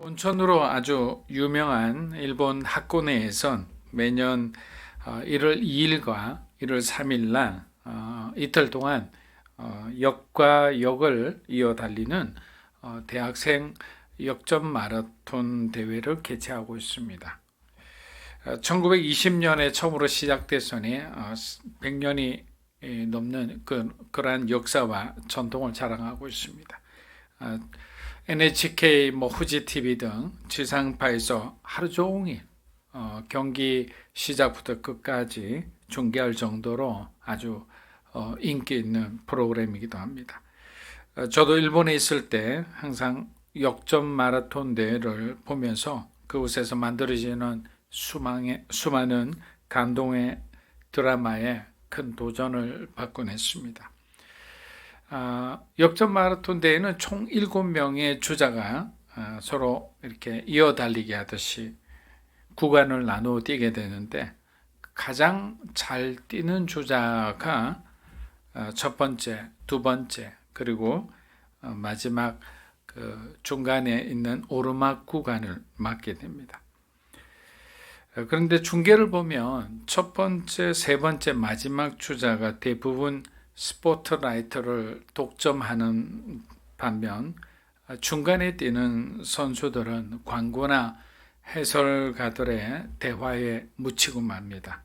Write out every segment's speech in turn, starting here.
온천으로 아주 유명한 일본 하코네에선 매년 1월 2일과 1월 3일 날 이틀 동안 역과 역을 이어 달리는 대학생 역전 마라톤 대회를 개최하고 있습니다. 1920년에 처음으로 시작됐으니 100년이 넘는 그러한 역사와 전통을 자랑하고 있습니다. NHK, 후지 TV 등 지상파에서 하루 종일 경기 시작부터 끝까지 중계할 정도로 아주 인기 있는 프로그램이기도 합니다. 저도 일본에 있을 때 항상 역전 마라톤 대회를 보면서 그곳에서 만들어지는 수많은 감동의 드라마에 큰 도전을 받곤 했습니다. 역전 마라톤 대회는 총 7명의 주자가 서로 이렇게 이어 달리기 하듯이 구간을 나누어 뛰게 되는데, 가장 잘 뛰는 주자가 첫 번째, 두 번째, 그리고 마지막 중간에 있는 오르막 구간을 맡게 됩니다. 그런데 중계를 보면 첫 번째, 세 번째, 마지막 주자가 대부분 스포트라이트를 독점하는 반면 중간에 뛰는 선수들은 광고나 해설가들의 대화에 묻히고 맙니다.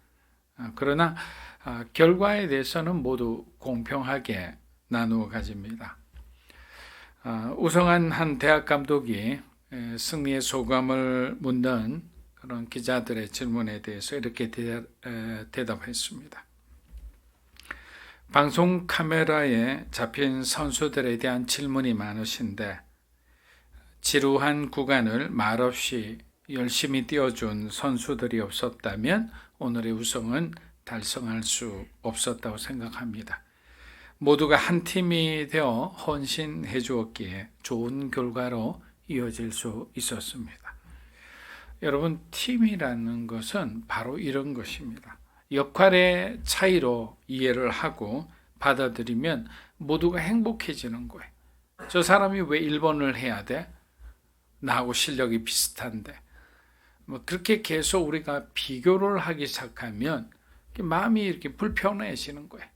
그러나 결과에 대해서는 모두 공평하게 나누어 가집니다. 우승한 한 대학 감독이 승리의 소감을 묻는 그런 기자들의 질문에 대해서 이렇게 대답했습니다. 방송 카메라에 잡힌 선수들에 대한 질문이 많으신데, 지루한 구간을 말없이 열심히 뛰어준 선수들이 없었다면 오늘의 우승은 달성할 수 없었다고 생각합니다. 모두가 한 팀이 되어 헌신해 주었기에 좋은 결과로 이어질 수 있었습니다. 여러분, 팀이라는 것은 바로 이런 것입니다. 역할의 차이로 이해를 하고 받아들이면 모두가 행복해지는 거예요. 저 사람이 왜 1번을 해야 돼? 나하고 실력이 비슷한데. 그렇게 계속 우리가 비교를 하기 시작하면 마음이 이렇게 불편해지는 거예요.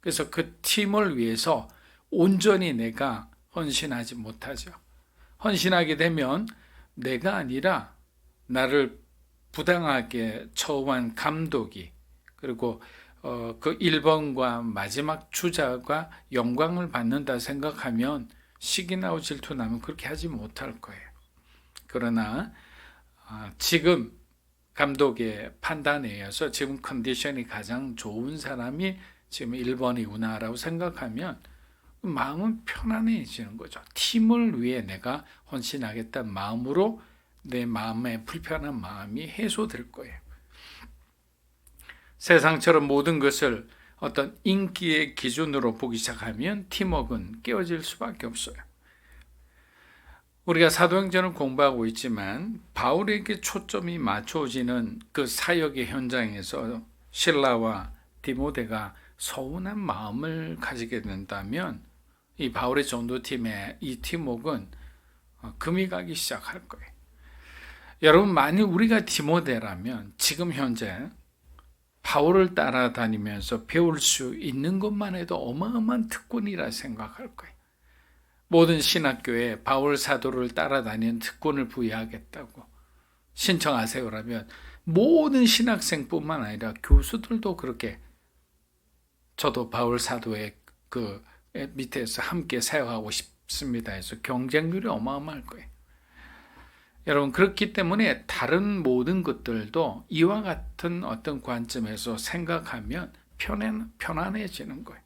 그래서 그 팀을 위해서 온전히 내가 헌신하지 못하죠. 헌신하게 되면 내가 아니라 나를 부당하게 처우한 감독이, 그리고 그 1번과 마지막 주자가 영광을 받는다 생각하면 시기 나고 질투 나면 그렇게 하지 못할 거예요. 그러나 지금 감독의 판단에 의해서 지금 컨디션이 가장 좋은 사람이 지금 1번이구나 라고 생각하면 마음은 편안해지는 거죠. 팀을 위해 내가 헌신하겠다는 마음으로 내 마음의 불편한 마음이 해소될 거예요. 세상처럼 모든 것을 어떤 인기의 기준으로 보기 시작하면 팀워크는 깨어질 수밖에 없어요. 우리가 사도행전을 공부하고 있지만 바울에게 초점이 맞춰지는 그 사역의 현장에서 실라와 디모데가 서운한 마음을 가지게 된다면 이 바울의 전도팀의 이 팀워크는 금이 가기 시작할 거예요. 여러분, 만일 우리가 디모데라면 지금 현재 바울을 따라다니면서 배울 수 있는 것만 해도 어마어마한 특권이라 생각할 거예요. 모든 신학교에 바울 사도를 따라다니는 특권을 부여하겠다고 신청하세요라면 모든 신학생뿐만 아니라 교수들도 그렇게 저도 바울 사도의 그 밑에서 함께 사역하고 싶습니다 해서 경쟁률이 어마어마할 거예요. 여러분, 그렇기 때문에 다른 모든 것들도 이와 같은 어떤 관점에서 생각하면 편안해지는 거예요.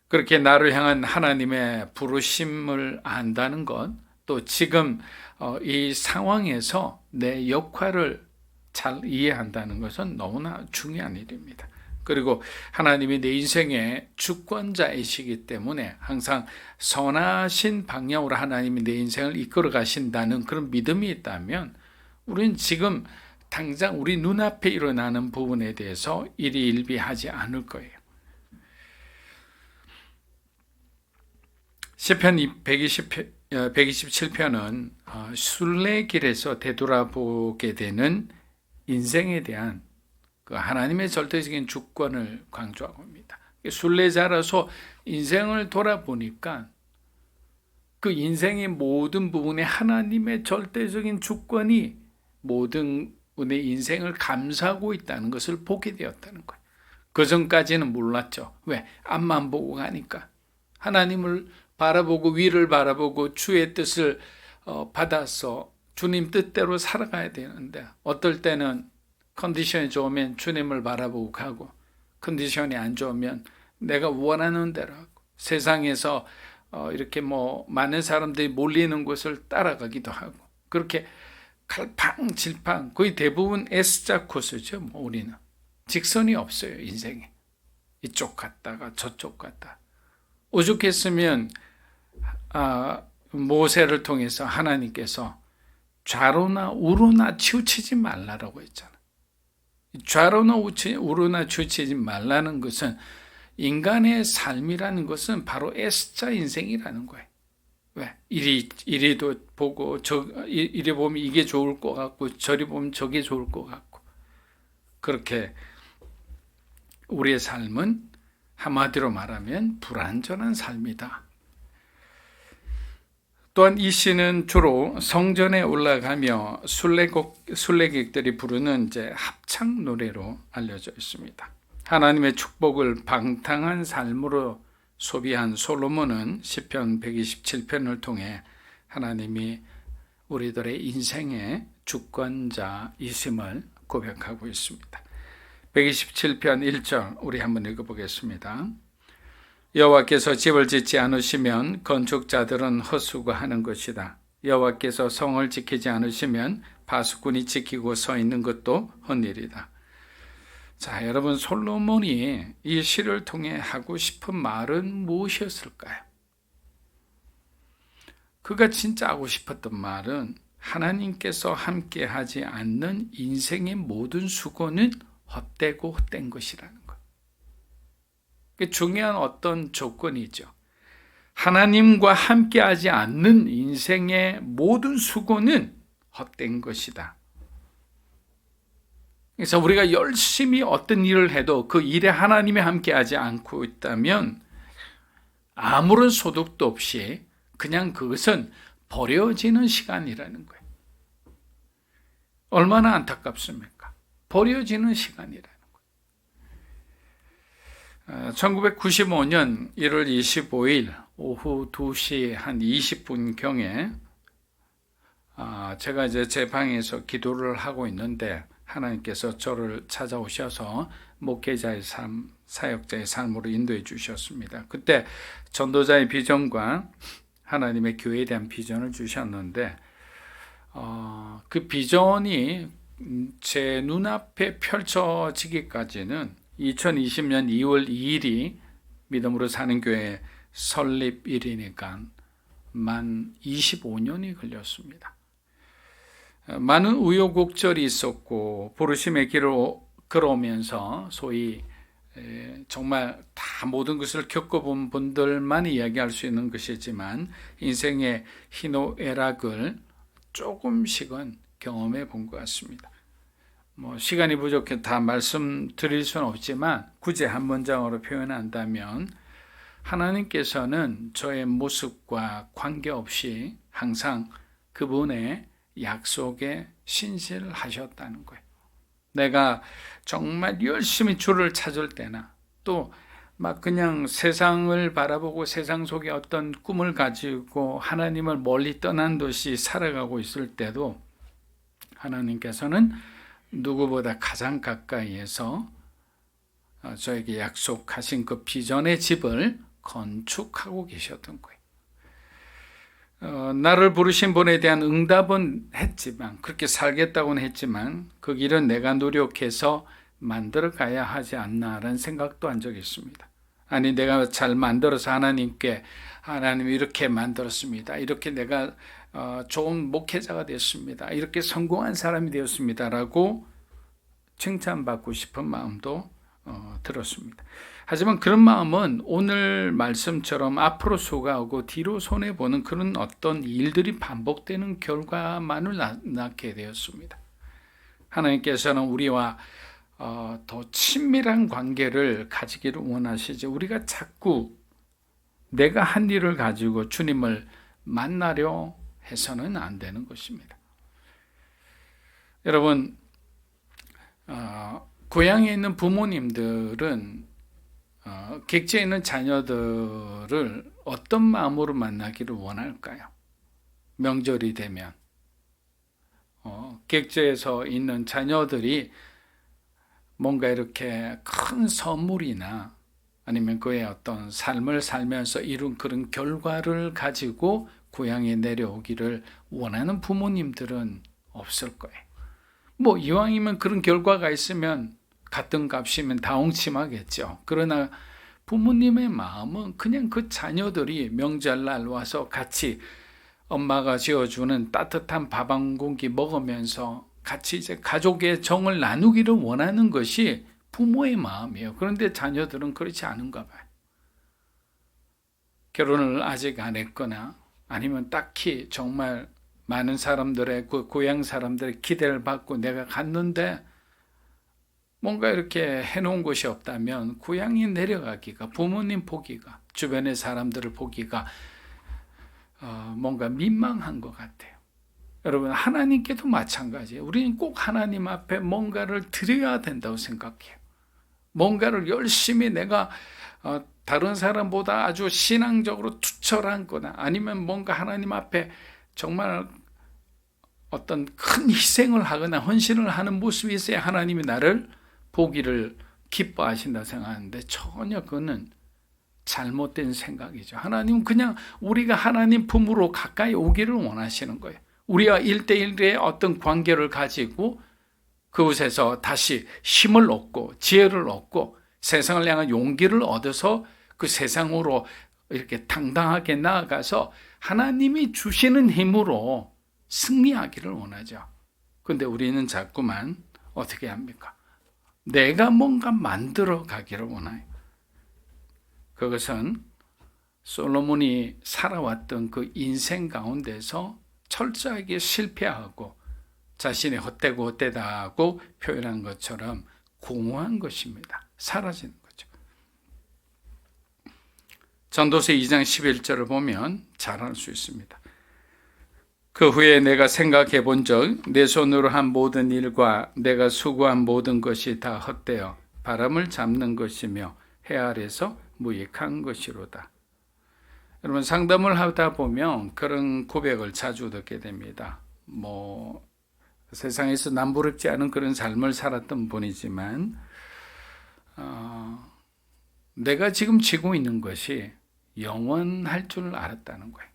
그렇게 나를 향한 하나님의 부르심을 안다는 것, 또 지금 이 상황에서 내 역할을 잘 이해한다는 것은 너무나 중요한 일입니다. 그리고 하나님이 내 인생의 주권자이시기 때문에 항상 선하신 방향으로 하나님이 내 인생을 이끌어 가신다는 그런 믿음이 있다면 우리는 지금 당장 우리 눈앞에 일어나는 부분에 대해서 일희일비하지 않을 거예요. 시편 127편은 순례길에서 되돌아보게 되는 인생에 대한 그 하나님의 절대적인 주권을 강조하고 있습니다. 순례자라서 인생을 돌아보니까 그 인생의 모든 부분에 하나님의 절대적인 주권이 모든 분의 인생을 감싸고 있다는 것을 보게 되었다는 거예요. 그 전까지는 몰랐죠. 왜? 앞만 보고 가니까. 하나님을 바라보고 위를 바라보고 주의 뜻을 받아서 주님 뜻대로 살아가야 되는데 어떨 때는 컨디션이 좋으면 주님을 바라보고 가고 컨디션이 안 좋으면 내가 원하는 대로 하고 세상에서 이렇게 많은 사람들이 몰리는 곳을 따라가기도 하고 그렇게 갈팡질팡 거의 대부분 S자 코스죠. 우리는 직선이 없어요. 인생에 이쪽 갔다가 저쪽 갔다. 오죽했으면 모세를 통해서 하나님께서 좌로나 우로나 치우치지 말라라고 했잖아. 좌로나 우로나 치우치지 말라는 것은 인간의 삶이라는 것은 바로 S자 인생이라는 거예요. 왜? 이리도 보고 이리 보면 이게 좋을 것 같고 저리 보면 저게 좋을 것 같고 그렇게 우리의 삶은 한마디로 말하면 불완전한 삶이다. 또한 이 시는 주로 성전에 올라가며 순례객들이 부르는 이제 합창 노래로 알려져 있습니다. 하나님의 축복을 방탕한 삶으로 소비한 솔로몬은 시편 127편을 통해 하나님이 우리들의 인생의 주권자이심을 고백하고 있습니다. 127편 1절 우리 한번 읽어보겠습니다. 여호와께서 집을 짓지 않으시면 건축자들은 헛수고하는 것이다. 여호와께서 성을 지키지 않으시면 파수꾼이 지키고 서 있는 것도 헛일이다. 자, 여러분 솔로몬이 이 시를 통해 하고 싶은 말은 무엇이었을까요? 그가 진짜 하고 싶었던 말은 하나님께서 함께하지 않는 인생의 모든 수고는 헛되고 헛된 것이라는 것. 중요한 어떤 조건이죠. 하나님과 함께하지 않는 인생의 모든 수고는 헛된 것이다. 그래서 우리가 열심히 어떤 일을 해도 그 일에 하나님이 함께하지 않고 있다면 아무런 소득도 없이 그냥 그것은 버려지는 시간이라는 거예요. 얼마나 안타깝습니까? 버려지는 시간이라는 거예요. 1995년 1월 25일 오후 2시 한 20분경에 제가 이제 제 방에서 기도를 하고 있는데 하나님께서 저를 찾아오셔서 목회자의 삶, 사역자의 삶으로 인도해 주셨습니다. 그때 전도자의 비전과 하나님의 교회에 대한 비전을 주셨는데 그 비전이 제 눈앞에 펼쳐지기까지는 2020년 2월 2일이 믿음으로 사는 교회 설립일이니까 만 25년이 걸렸습니다. 많은 우여곡절이 있었고 부르심의 길을 걸어오면서 소위 정말 다 모든 것을 겪어본 분들만 이야기할 수 있는 것이지만 인생의 희노애락을 조금씩은 경험해 본 것 같습니다. 시간이 부족해 다 말씀드릴 수는 없지만 굳이 한 문장으로 표현한다면 하나님께서는 저의 모습과 관계없이 항상 그분의 약속에 신실하셨다는 거예요. 내가 정말 열심히 주를 찾을 때나 또 막 그냥 세상을 바라보고 세상 속에 어떤 꿈을 가지고 하나님을 멀리 떠난 듯이 살아가고 있을 때도 하나님께서는 누구보다 가장 가까이에서 저에게 약속하신 그 비전의 집을 건축하고 계셨던 거예요. 나를 부르신 분에 대한 응답은 했지만 그렇게 살겠다고는 했지만 그 길은 내가 노력해서 만들어 가야 하지 않나라는 생각도 한 적이 있습니다. 아니 내가 잘 만들어서 하나님께 하나님 이렇게 만들었습니다. 이렇게 내가 좋은 목회자가 됐습니다. 이렇게 성공한 사람이 되었습니다. 라고 칭찬받고 싶은 마음도 들었습니다. 하지만 그런 마음은 오늘 말씀처럼 앞으로 수고하고 뒤로 손해보는 그런 어떤 일들이 반복되는 결과만을 낳게 되었습니다. 하나님께서는 우리와 더 친밀한 관계를 가지기를 원하시죠. 우리가 자꾸 내가 한 일을 가지고 주님을 만나려 해서는 안 되는 것입니다. 여러분, 고향에 있는 부모님들은 객지에 있는 자녀들을 어떤 마음으로 만나기를 원할까요? 명절이 되면 객지에서 있는 자녀들이 뭔가 이렇게 큰 선물이나 아니면 그의 어떤 삶을 살면서 이룬 그런 결과를 가지고 고향에 내려오기를 원하는 부모님들은 없을 거예요. 뭐 이왕이면 그런 결과가 있으면 같은 값이면 다홍침하겠죠. 그러나 부모님의 마음은 그냥 그 자녀들이 명절날 와서 같이 엄마가 지어주는 따뜻한 밥 한 공기 먹으면서 같이 이제 가족의 정을 나누기를 원하는 것이 부모의 마음이에요. 그런데 자녀들은 그렇지 않은가 봐요. 결혼을 아직 안 했거나 아니면 딱히 정말 많은 사람들의 그 고향 사람들의 기대를 받고 내가 갔는데 뭔가 이렇게 해놓은 것이 없다면 고향에 내려가기가, 부모님 보기가, 주변의 사람들을 보기가 뭔가 민망한 것 같아요. 여러분, 하나님께도 마찬가지예요. 우리는 꼭 하나님 앞에 뭔가를 드려야 된다고 생각해요. 뭔가를 열심히 내가 다른 사람보다 아주 신앙적으로 투철한 거나 아니면 뭔가 하나님 앞에 정말 어떤 큰 희생을 하거나 헌신을 하는 모습이 있어야 하나님이 나를 보기를 기뻐하신다 생각하는데 전혀 그거는 잘못된 생각이죠. 하나님은 그냥 우리가 하나님 품으로 가까이 오기를 원하시는 거예요. 우리와 1대1의 어떤 관계를 가지고 그곳에서 다시 힘을 얻고 지혜를 얻고 세상을 향한 용기를 얻어서 그 세상으로 이렇게 당당하게 나아가서 하나님이 주시는 힘으로 승리하기를 원하죠. 근데 우리는 자꾸만 어떻게 합니까? 내가 뭔가 만들어 가기를 원해요. 그것은 솔로몬이 살아왔던 그 인생 가운데서 철저하게 실패하고 자신의 헛되고 헛되다고 표현한 것처럼 공허한 것입니다. 사라지는 거죠. 전도서 2장 11절을 보면 잘 알 수 있습니다. 그 후에 내가 생각해 본 적 내 손으로 한 모든 일과 내가 수고한 모든 것이 다 헛되어 바람을 잡는 것이며 해 아래서 무익한 것이로다. 여러분, 상담을 하다 보면 그런 고백을 자주 듣게 됩니다. 세상에서 남부럽지 않은 그런 삶을 살았던 분이지만 내가 지금 지고 있는 것이 영원할 줄 알았다는 거예요.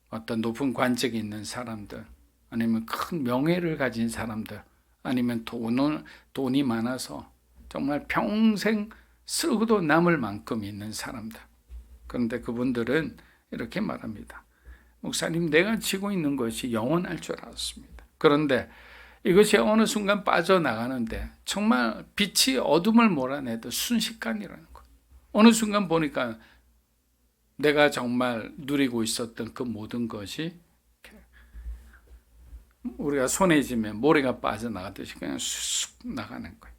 어떤 높은 관직이 있는 사람들, 아니면 큰 명예를 가진 사람들, 아니면 돈이 많아서 정말 평생 쓰고도 남을 만큼 있는 사람들. 그런데 그분들은 이렇게 말합니다. 목사님, 내가 지고 있는 것이 영원할 줄 알았습니다. 그런데 이것이 어느 순간 빠져나가는데 정말 빛이 어둠을 몰아내듯 순식간이라는 거예요. 어느 순간 보니까 내가 정말 누리고 있었던 그 모든 것이 우리가 손에 쥐면 모래가 빠져나가듯이 그냥 쑥 나가는 거예요.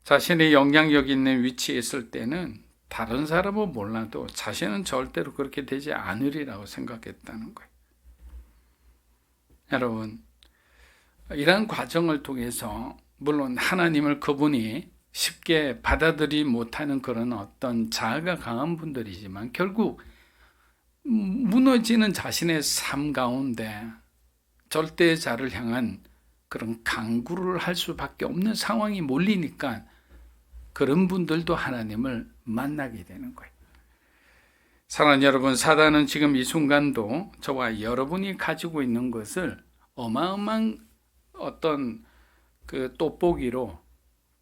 자신의 영향력 있는 위치에 있을 때는 다른 사람은 몰라도 자신은 절대로 그렇게 되지 않으리라고 생각했다는 거예요. 여러분, 이러한 과정을 통해서 물론 하나님을 그분이 쉽게 받아들이지 못하는 그런 어떤 자아가 강한 분들이지만 결국 무너지는 자신의 삶 가운데 절대자를 향한 그런 강구를 할 수밖에 없는 상황이 몰리니까 그런 분들도 하나님을 만나게 되는 거예요. 사랑하는 여러분, 사단은 지금 이 순간도 저와 여러분이 가지고 있는 것을 어마어마한 어떤 그 돋보기로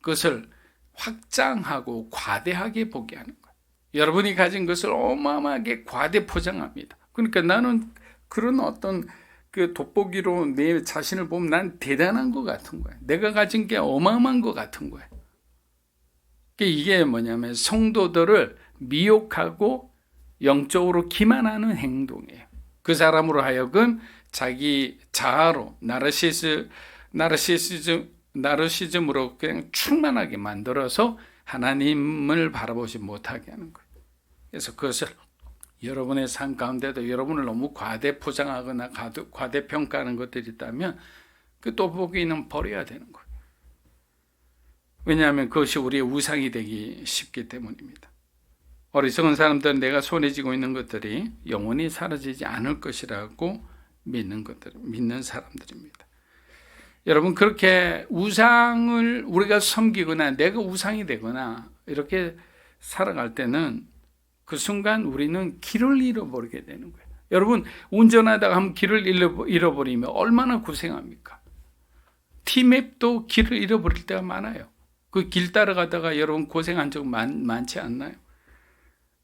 그것을 확장하고 과대하게 보게 하는 거예요. 여러분이 가진 것을 어마어마하게 과대 포장합니다. 그러니까 나는 그런 어떤 그 돋보기로 내 자신을 보면 난 대단한 것 같은 거예요. 내가 가진 게 어마어마한 것 같은 거예요. 이게 뭐냐면 성도들을 미혹하고 영적으로 기만하는 행동이에요. 그 사람으로 하여금 자기 자아로 나르시즘으로 그냥 충만하게 만들어서 하나님을 바라보지 못하게 하는 거예요. 그래서 그것을 여러분의 삶 가운데도 여러분을 너무 과대 포장하거나 과대 평가하는 것들이 있다면 그 또보기는 버려야 되는 거예요. 왜냐하면 그것이 우리의 우상이 되기 쉽기 때문입니다. 어리석은 사람들은 내가 손에 쥐고 있는 것들이 영원히 사라지지 않을 것이라고 믿는 사람들입니다. 여러분, 그렇게 우상을 우리가 섬기거나 내가 우상이 되거나 이렇게 살아갈 때는 그 순간 우리는 길을 잃어버리게 되는 거예요. 여러분, 운전하다가 한번 길을 잃어버리면 얼마나 고생합니까? 티맵도 길을 잃어버릴 때가 많아요. 그 길 따라가다가 여러분 고생한 적 많지 않나요?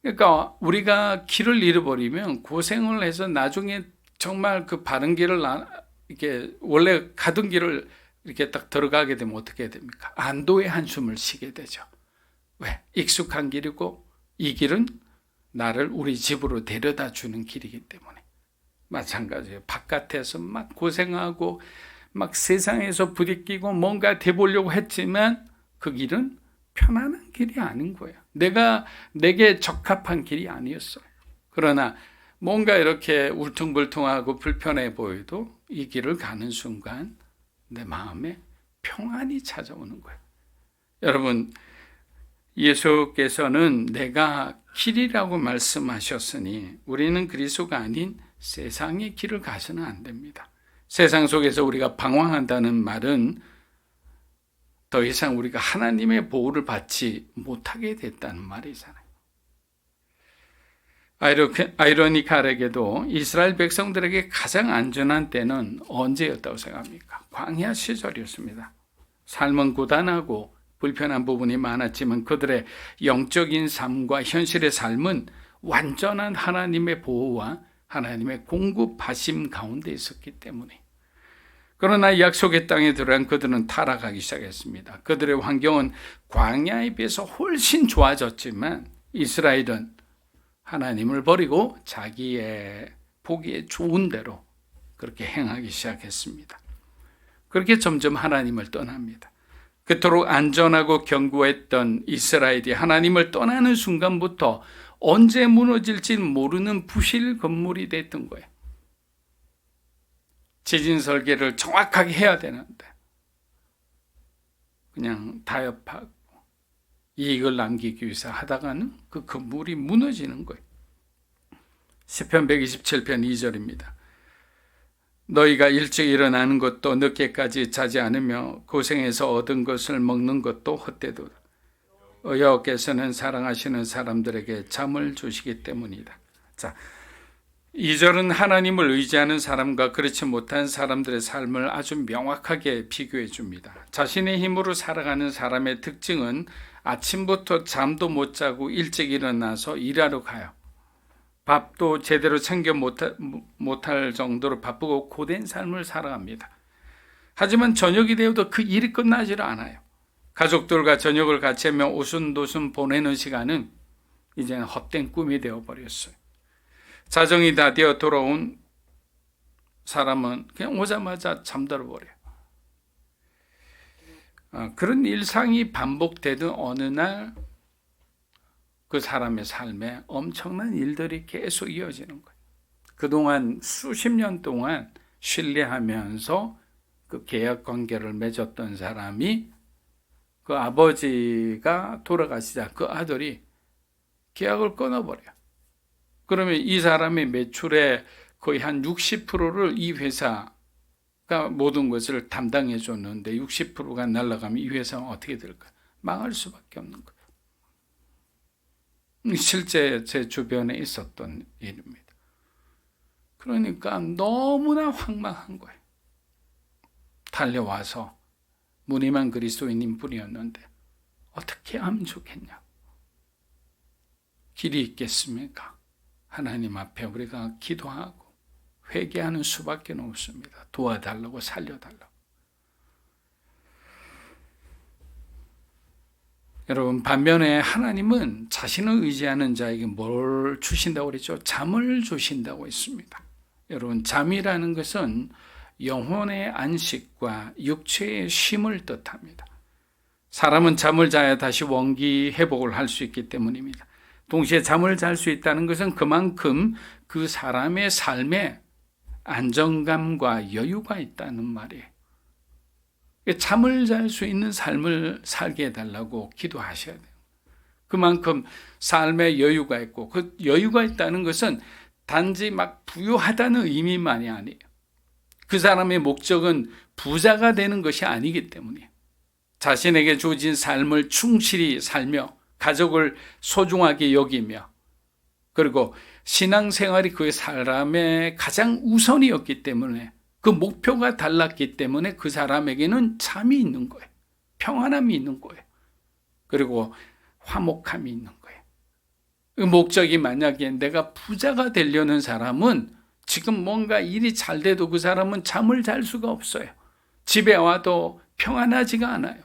그러니까 우리가 길을 잃어버리면 고생을 해서 나중에 정말 그 바른 길을 이렇게 원래 가던 길을 이렇게 딱 들어가게 되면 어떻게 됩니까? 안도의 한숨을 쉬게 되죠. 왜? 익숙한 길이고 이 길은 나를 우리 집으로 데려다 주는 길이기 때문에. 마찬가지예요. 바깥에서 막 고생하고 막 세상에서 부딪히고 뭔가 돼보려고 했지만 그 길은 편안한 길이 아닌 거예요. 내게 적합한 길이 아니었어요. 그러나 뭔가 이렇게 울퉁불퉁하고 불편해 보여도 이 길을 가는 순간 내 마음에 평안이 찾아오는 거예요. 여러분, 예수께서는 내가 길이라고 말씀하셨으니 우리는 그리스도가 아닌 세상의 길을 가서는 안 됩니다. 세상 속에서 우리가 방황한다는 말은 더 이상 우리가 하나님의 보호를 받지 못하게 됐다는 말이잖아요. 아이러니컬하게도 이스라엘 백성들에게 가장 안전한 때는 언제였다고 생각합니까? 광야 시절이었습니다. 삶은 고단하고 불편한 부분이 많았지만 그들의 영적인 삶과 현실의 삶은 완전한 하나님의 보호와 하나님의 공급하심 가운데 있었기 때문에. 그러나 약속의 땅에 들어간 그들은 타락하기 시작했습니다. 그들의 환경은 광야에 비해서 훨씬 좋아졌지만 이스라엘은 하나님을 버리고 자기의 보기에 좋은 대로 그렇게 행하기 시작했습니다. 그렇게 점점 하나님을 떠납니다. 그토록 안전하고 견고했던 이스라엘이 하나님을 떠나는 순간부터 언제 무너질지 모르는 부실 건물이 됐던 거예요. 지진 설계를 정확하게 해야 되는데 그냥 타협하고 이익을 남기기 위해서 하다가는 그 건물이 무너지는 거예요. 시편 127편 2절입니다. 너희가 일찍 일어나는 것도 늦게까지 자지 않으며 고생해서 얻은 것을 먹는 것도 헛되도다. 여호와께서는 사랑하시는 사람들에게 잠을 주시기 때문이다. 자, 2절은 하나님을 의지하는 사람과 그렇지 못한 사람들의 삶을 아주 명확하게 비교해 줍니다. 자신의 힘으로 살아가는 사람의 특징은 아침부터 잠도 못 자고 일찍 일어나서 일하러 가요. 밥도 제대로 챙겨 못할 정도로 바쁘고 고된 삶을 살아갑니다. 하지만 저녁이 되어도 그 일이 끝나질 않아요. 가족들과 저녁을 같이 하며 오순도순 보내는 시간은 이제는 헛된 꿈이 되어버렸어요. 자정이 다 되어 돌아온 사람은 그냥 오자마자 잠들어 버려요. 그런 일상이 반복되던 어느 날 그 사람의 삶에 엄청난 일들이 계속 이어지는 거예요. 그동안 수십 년 동안 신뢰하면서 그 계약 관계를 맺었던 사람이 그 아버지가 돌아가시자 그 아들이 계약을 끊어버려요. 그러면 이 사람의 매출의 거의 한 60%를 이 회사가 모든 것을 담당해 줬는데 60%가 날아가면 이 회사는 어떻게 될까? 망할 수밖에 없는 거예요. 실제 제 주변에 있었던 일입니다. 그러니까 너무나 황망한 거예요. 달려와서 무늬만 그리스도인인 분이었는데 어떻게 하면 좋겠냐? 길이 있겠습니까? 하나님 앞에 우리가 기도하고 회개하는 수밖에 없습니다. 도와달라고 살려달라고. 여러분, 반면에 하나님은 자신을 의지하는 자에게 뭘 주신다고 그랬죠? 잠을 주신다고 했습니다. 여러분, 잠이라는 것은 영혼의 안식과 육체의 쉼을 뜻합니다. 사람은 잠을 자야 다시 원기 회복을 할 수 있기 때문입니다. 동시에 잠을 잘 수 있다는 것은 그만큼 그 사람의 삶에 안정감과 여유가 있다는 말이에요. 잠을 잘 수 있는 삶을 살게 해달라고 기도하셔야 돼요. 그만큼 삶에 여유가 있고, 그 여유가 있다는 것은 단지 막 부유하다는 의미만이 아니에요. 그 사람의 목적은 부자가 되는 것이 아니기 때문이에요. 자신에게 주어진 삶을 충실히 살며 가족을 소중하게 여기며, 그리고 신앙생활이 그 사람의 가장 우선이었기 때문에, 그 목표가 달랐기 때문에 그 사람에게는 잠이 있는 거예요. 평안함이 있는 거예요. 그리고 화목함이 있는 거예요. 그 목적이 만약에 내가 부자가 되려는 사람은 지금 뭔가 일이 잘 돼도 그 사람은 잠을 잘 수가 없어요. 집에 와도 평안하지가 않아요.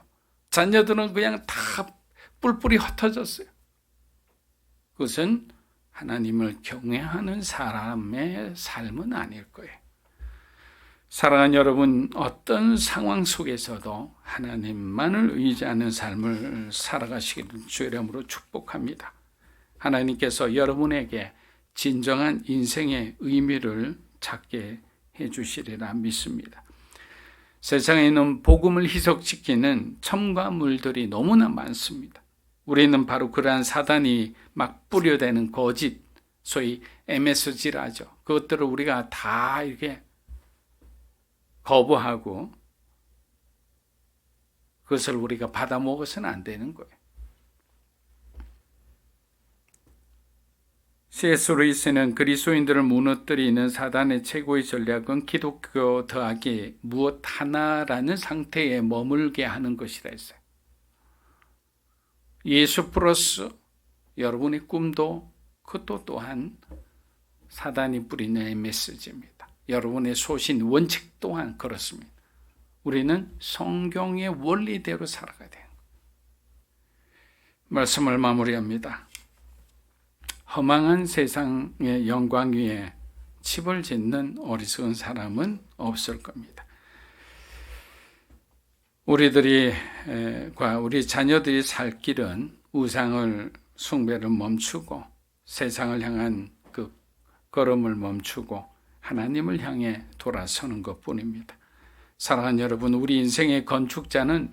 자녀들은 그냥 다 뿔뿔이 흩어졌어요. 그것은 하나님을 경외하는 사람의 삶은 아닐 거예요. 사랑하는 여러분, 어떤 상황 속에서도 하나님만을 의지하는 삶을 살아가시기를 주의 이름으로 축복합니다. 하나님께서 여러분에게 진정한 인생의 의미를 찾게 해주시리라 믿습니다. 세상에 있는 복음을 희석시키는 첨가물들이 너무나 많습니다. 우리는 바로 그러한 사단이 막 뿌려대는 거짓, 소위 MSG라죠. 그것들을 우리가 다 이렇게 거부하고 그것을 우리가 받아 먹어서는 안 되는 거예요. C.S. 루이스는 그리스도인들을 무너뜨리는 사단의 최고의 전략은 기독교 더하기 무엇 하나라는 상태에 머물게 하는 것이라 했어요. 예수 플러스 여러분의 꿈도 그것도 또한 사단이 뿌리는 MSG입니다. 여러분의 소신, 원칙 또한 그렇습니다. 우리는 성경의 원리대로 살아가야 돼요. 말씀을 마무리합니다. 허망한 세상의 영광 위에 칩을 짓는 어리석은 사람은 없을 겁니다. 우리들과 우리 자녀들이 살 길은 우상을 숭배를 멈추고 세상을 향한 그 걸음을 멈추고 하나님을 향해 돌아서는 것뿐입니다. 사랑하는 여러분, 우리 인생의 건축자는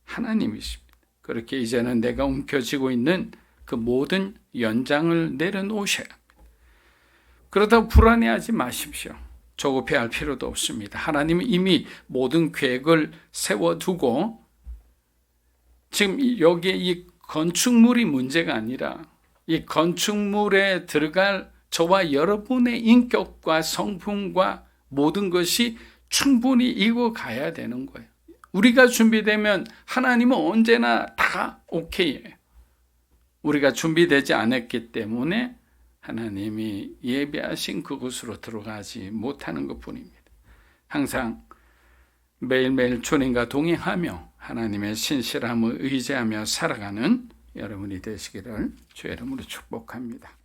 하나님이십니다. 그렇게 이제는 내가 움켜쥐고 있는 그 모든 연장을 내려놓으셔야 합니다. 그러다가 불안해하지 마십시오. 조급해할 필요도 없습니다. 하나님은 이미 모든 계획을 세워두고 지금 여기에 이 건축물이 문제가 아니라 이 건축물에 들어갈 저와 여러분의 인격과 성품과 모든 것이 충분히 익어가야 되는 거예요. 우리가 준비되면 하나님은 언제나 다 오케이예요. 우리가 준비되지 않았기 때문에 하나님이 예배하신 그곳으로 들어가지 못하는 것뿐입니다. 항상 매일매일 주님과 동행하며 하나님의 신실함을 의지하며 살아가는 여러분이 되시기를 주의 이름으로 축복합니다.